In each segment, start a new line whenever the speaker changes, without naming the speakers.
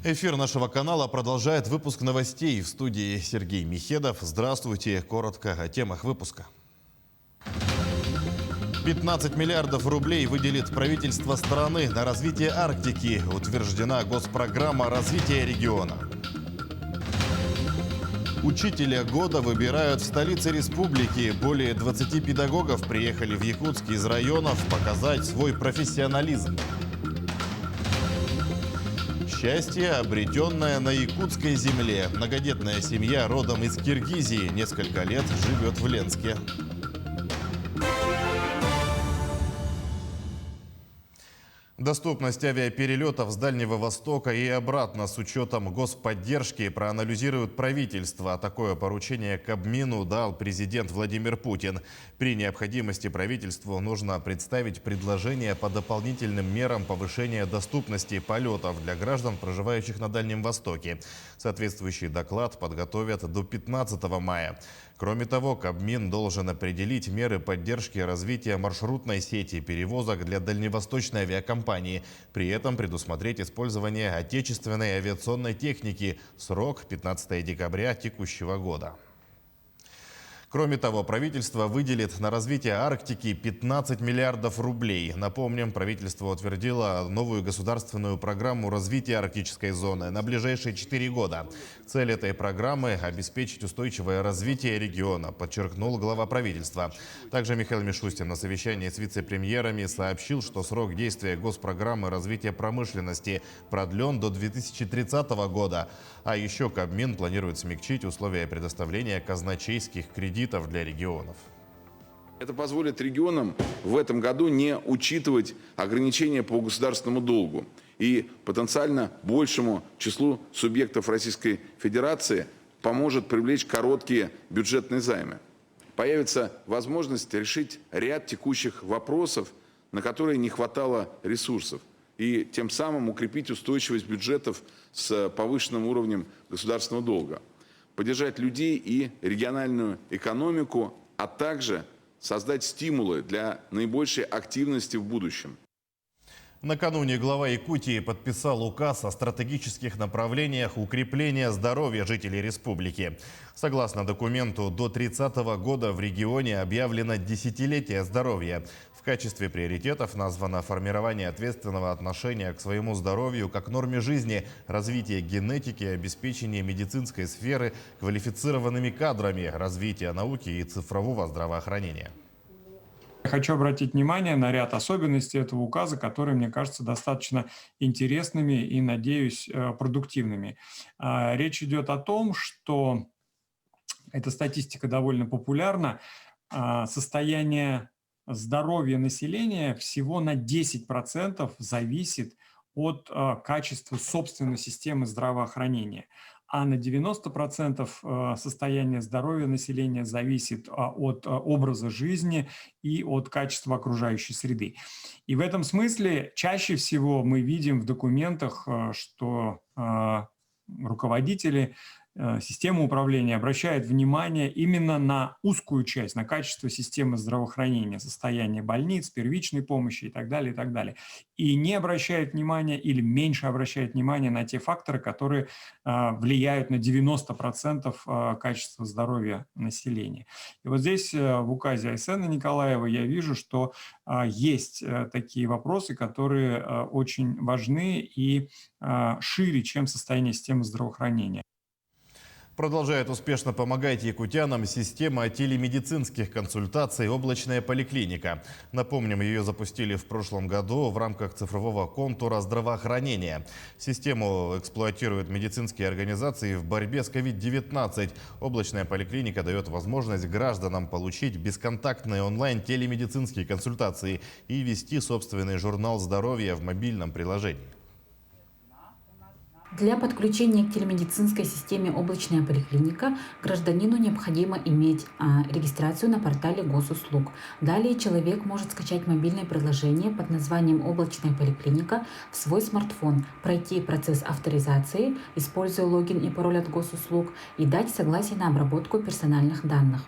Эфир нашего канала продолжает выпуск новостей. В студии Сергей Михедов. Здравствуйте. Коротко о темах выпуска. 15 миллиардов рублей выделит правительство страны на развитие Арктики. Утверждена госпрограмма развития региона. Учителя года выбирают в столице республики. Более 20 педагогов приехали в Якутск из районов показать свой профессионализм. Счастье, обретенное на якутской земле. Многодетная семья родом из Киргизии несколько лет живет в Ленске. Доступность авиаперелетов с Дальнего Востока и обратно с учетом господдержки проанализирует правительство. Такое поручение Кабмину дал президент Владимир Путин. При необходимости правительству нужно представить предложение по дополнительным мерам повышения доступности полетов для граждан, проживающих на Дальнем Востоке. Соответствующий доклад подготовят до 15 мая. Кроме того, Кабмин должен определить меры поддержки развития маршрутной сети перевозок для дальневосточной авиакомпании. При этом предусмотреть использование отечественной авиационной техники. Срок – 15 декабря текущего года. Кроме того, правительство выделит на развитие Арктики 15 миллиардов рублей. Напомним, правительство утвердило новую государственную программу развития арктической зоны на ближайшие 4 года. Цель этой программы – обеспечить устойчивое развитие региона, подчеркнул глава правительства. Также Михаил Мишустин на совещании с вице-премьерами сообщил, что срок действия госпрограммы развития промышленности продлен до 2030 года. А еще Кабмин планирует смягчить условия предоставления казначейских кредитов для регионов.
Это позволит регионам в этом году не учитывать ограничения по государственному долгу. И потенциально большему числу субъектов Российской Федерации поможет привлечь короткие бюджетные займы. Появится возможность решить ряд текущих вопросов, на которые не хватало ресурсов. И тем самым укрепить устойчивость бюджетов с повышенным уровнем государственного долга. Поддержать людей и региональную экономику, а также создать стимулы для наибольшей активности в будущем.
Накануне глава Якутии подписал указ о стратегических направлениях укрепления здоровья жителей республики. Согласно документу, до 30 года в регионе объявлено десятилетие здоровья. В качестве приоритетов названо формирование ответственного отношения к своему здоровью как норме жизни, развитие генетики, обеспечение медицинской сферы квалифицированными кадрами, развитие науки и цифрового здравоохранения.
Хочу обратить внимание на ряд особенностей этого указа, которые, мне кажется, достаточно интересными и, надеюсь, продуктивными. Речь идет о том, что эта статистика довольно популярна. Состояние здоровья населения всего на 10% зависит от качества собственной системы здравоохранения. А на 90% состояние здоровья населения зависит от образа жизни и от качества окружающей среды. И в этом смысле чаще всего мы видим в документах, что руководители системы управления обращают внимание именно на узкую часть, на качество системы здравоохранения, состояние больниц, первичной помощи и так далее, и так далее. И не обращают внимания или меньше обращают внимание на те факторы, которые влияют на 90% качества здоровья населения. И вот здесь в указе Айсена Николаева я вижу, что есть такие вопросы, которые очень важны и шире, чем состояние системы здравоохранения.
Продолжает успешно помогать якутянам система телемедицинских консультаций «Облачная поликлиника». Напомним, ее запустили в прошлом году в рамках цифрового контура здравоохранения. Систему эксплуатируют медицинские организации в борьбе с COVID-19. «Облачная поликлиника» дает возможность гражданам получить бесконтактные онлайн-телемедицинские консультации и вести собственный журнал здоровья в мобильном приложении.
Для подключения к телемедицинской системе «Облачная поликлиника» гражданину необходимо иметь регистрацию на портале госуслуг. Далее человек может скачать мобильное приложение под названием «Облачная поликлиника» в свой смартфон, пройти процесс авторизации, используя логин и пароль от госуслуг, и дать согласие на обработку персональных данных.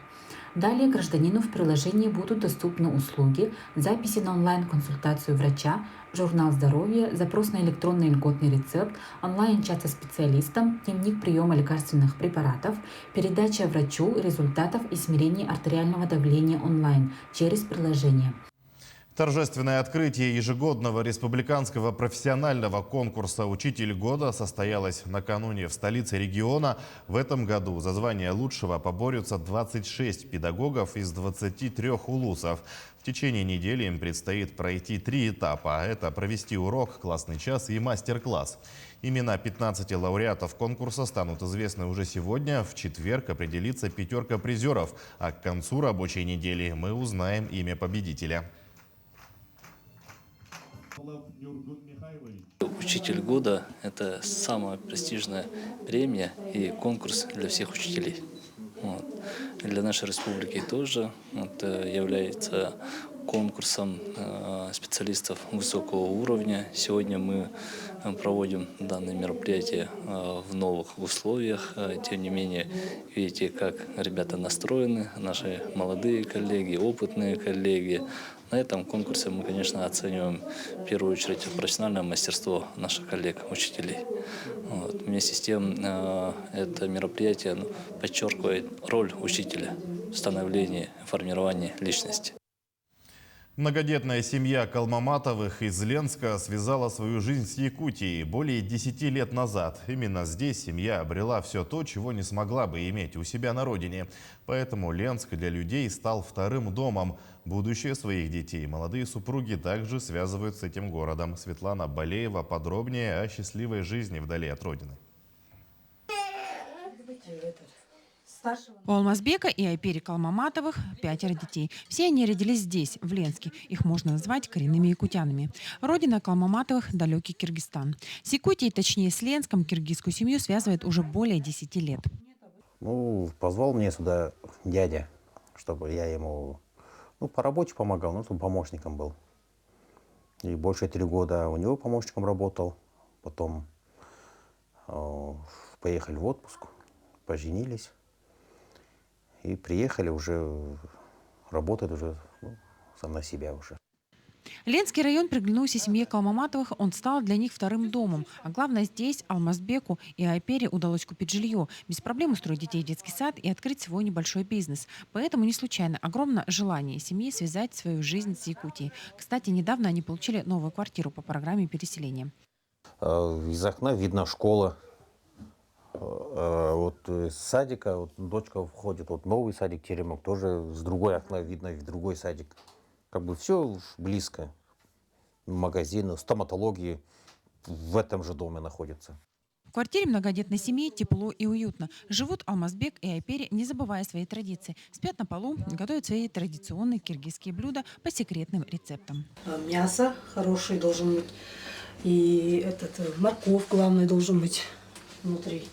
Далее гражданину в приложении будут доступны услуги, записи на онлайн-консультацию врача, журнал здоровья, запрос на электронный льготный рецепт, онлайн-чат со специалистом, дневник приема лекарственных препаратов, передача врачу результатов измерений артериального давления онлайн через приложение.
Торжественное открытие ежегодного республиканского профессионального конкурса «Учитель года» состоялось накануне в столице региона. В этом году за звание лучшего поборются 26 педагогов из 23 улусов. В течение недели им предстоит пройти 3 этапа. Это провести урок, классный час и мастер-класс. Имена 15 лауреатов конкурса станут известны уже сегодня. В четверг определится 5 призеров. А к концу рабочей недели мы узнаем имя победителя.
Учитель года – это самая престижная премия и конкурс для всех учителей. Вот. Для нашей республики тоже является конкурсом специалистов высокого уровня. Сегодня мы проводим данное мероприятие в новых условиях. Тем не менее, видите, как ребята настроены, наши молодые коллеги, опытные коллеги. На этом конкурсе мы, конечно, оцениваем в первую очередь профессиональное мастерство наших коллег, учителей. Вот. Вместе с тем, это мероприятие подчеркивает роль учителя в становлении, формировании личности.
Многодетная семья Калмаматовых из Ленска связала свою жизнь с Якутией более 10 лет назад. Именно здесь семья обрела все то, чего не смогла бы иметь у себя на родине. Поэтому Ленск для людей стал вторым домом. Будущее своих детей молодые супруги также связывают с этим городом. Светлана Балеева подробнее о счастливой жизни вдали от родины.
У Алмазбека и Айпери Калмаматовых 5 детей. Все они родились здесь, в Ленске. Их можно назвать коренными якутянами. Родина Калмаматовых – далекий Киргизстан. С Якутией, точнее с Ленском, киргизскую семью связывает уже более 10 лет.
Позвал мне сюда дядя, чтобы я ему по работе помогал, чтобы помощником был. И больше 3 года у него помощником работал. Потом поехали в отпуск, поженились. И приехали уже, работает уже сам на себя уже.
Ленский район приглянулся семье Калмаматовых, он стал для них вторым домом. А главное, здесь Алмазбеку и Айпере удалось купить жилье, без проблем устроить детей в детский сад и открыть свой небольшой бизнес. Поэтому не случайно огромное желание семьи связать свою жизнь с Якутией. Кстати, недавно они получили новую квартиру по программе переселения.
Из окна видно школа. С садика дочка входит, новый садик Теремок, тоже с другой окна видно в другой садик. Все близко. Магазины, стоматологии в этом же доме находятся.
В квартире многодетной семьи тепло и уютно. Живут Алмазбек и Айпери, не забывая свои традиции. Спят на полу, готовят свои традиционные киргизские блюда по секретным рецептам.
Мясо хорошее должен быть. И морковь, главное, должен быть внутри.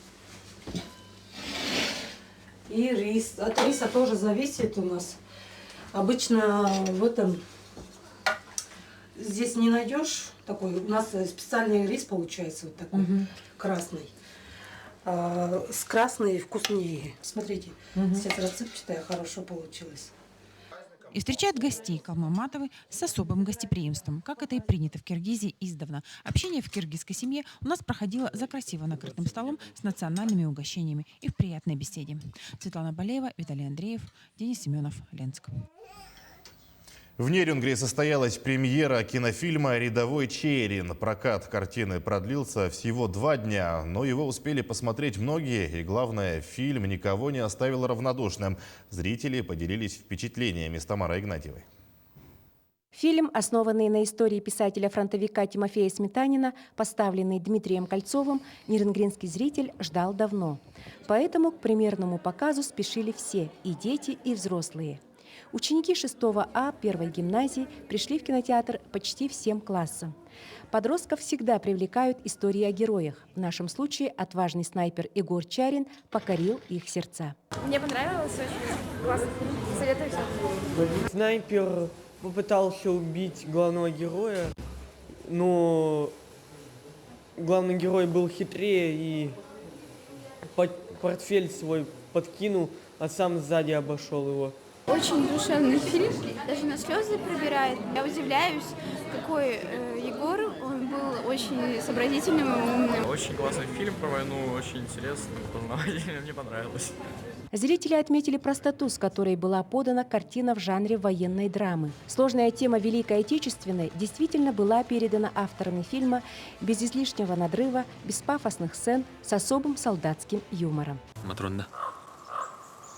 И рис. От риса тоже зависит у нас. Обычно здесь не найдешь такой. У нас специальный рис получается такой красный. С красной вкуснее. Смотрите, сейчас рассыпчатая, хорошо получилось.
И встречают гостей Калмаматовы с особым гостеприимством, как это и принято в Киргизии издавна. Общение в киргизской семье у нас проходило за красиво накрытым столом с национальными угощениями и в приятной беседе. Светлана Балеева, Виталий Андреев, Денис Семенов, Ленск.
В Нерюнгри состоялась премьера кинофильма «Рядовой Черин». Прокат картины продлился всего 2 дня, но его успели посмотреть многие. И главное, фильм никого не оставил равнодушным. Зрители поделились впечатлениями с Тамарой Игнатьевой.
Фильм, основанный на истории писателя-фронтовика Тимофея Сметанина, поставленный Дмитрием Кольцовым, нерюнгринский зритель ждал давно. Поэтому к премьерному показу спешили все – и дети, и взрослые. Ученики 6 А 1 гимназии пришли в кинотеатр почти всем классам. Подростков всегда привлекают истории о героях. В нашем случае отважный снайпер Егор Чарин покорил их сердца.
Мне понравилось, очень классно. Советую всем.
Снайпер попытался убить главного героя, но главный герой был хитрее и портфель свой подкинул, а сам сзади обошел его.
Очень душевный фильм, даже на слезы пробирает. Я удивляюсь, какой Егор, он был очень сообразительным и умным.
Очень классный фильм про войну, очень интересный, познавательный, мне понравилось.
Зрители отметили простоту, с которой была подана картина в жанре военной драмы. Сложная тема Великой Отечественной действительно была передана авторами фильма без излишнего надрыва, без пафосных сцен, с особым солдатским юмором.
Матрона,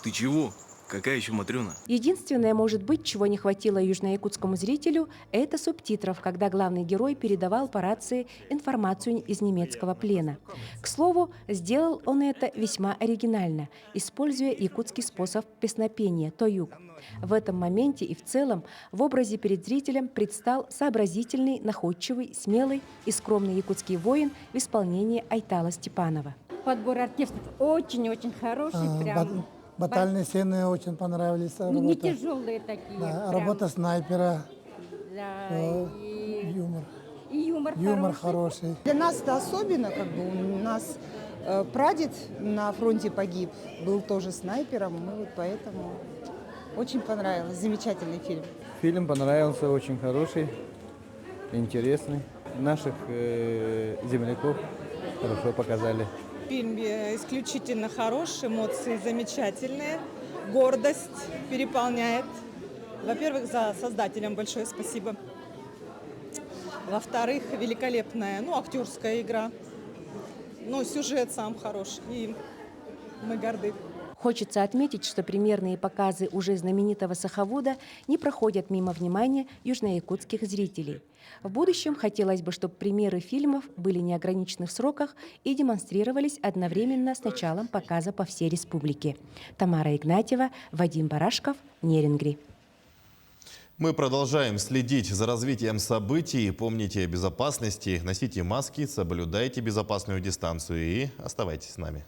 ты чего? Какая еще Матрена?
Единственное, может быть, чего не хватило южноякутскому зрителю, это субтитров, когда главный герой передавал по рации информацию из немецкого плена. К слову, сделал он это весьма оригинально, используя якутский способ песнопения «тоюк». В этом моменте и в целом в образе перед зрителем предстал сообразительный, находчивый, смелый и скромный якутский воин в исполнении Айтала Степанова.
Подбор артистов очень-очень хороший, прям.
Батальные сцены очень понравились.
Не тяжелые такие.
Да, работа снайпера.
Да,
юмор.
И
юмор хороший.
Для нас это особенно, у нас прадед на фронте погиб, был тоже снайпером, мы вот поэтому очень понравилось. Замечательный фильм.
Фильм понравился, очень хороший, интересный. Наших земляков хорошо показали.
Фильм исключительно хороший, эмоции замечательные, гордость переполняет. Во-первых, за создателям большое спасибо. Во-вторых, великолепная, актерская игра. Сюжет сам хороший, и мы горды.
Хочется отметить, что премьерные показы уже знаменитого саховода не проходят мимо внимания южноякутских зрителей. В будущем хотелось бы, чтобы премьеры фильмов были неограничены в сроках и демонстрировались одновременно с началом показа по всей республике. Тамара Игнатьева, Вадим Барашков, Нерингри.
Мы продолжаем следить за развитием событий. Помните о безопасности, носите маски, соблюдайте безопасную дистанцию и оставайтесь с нами.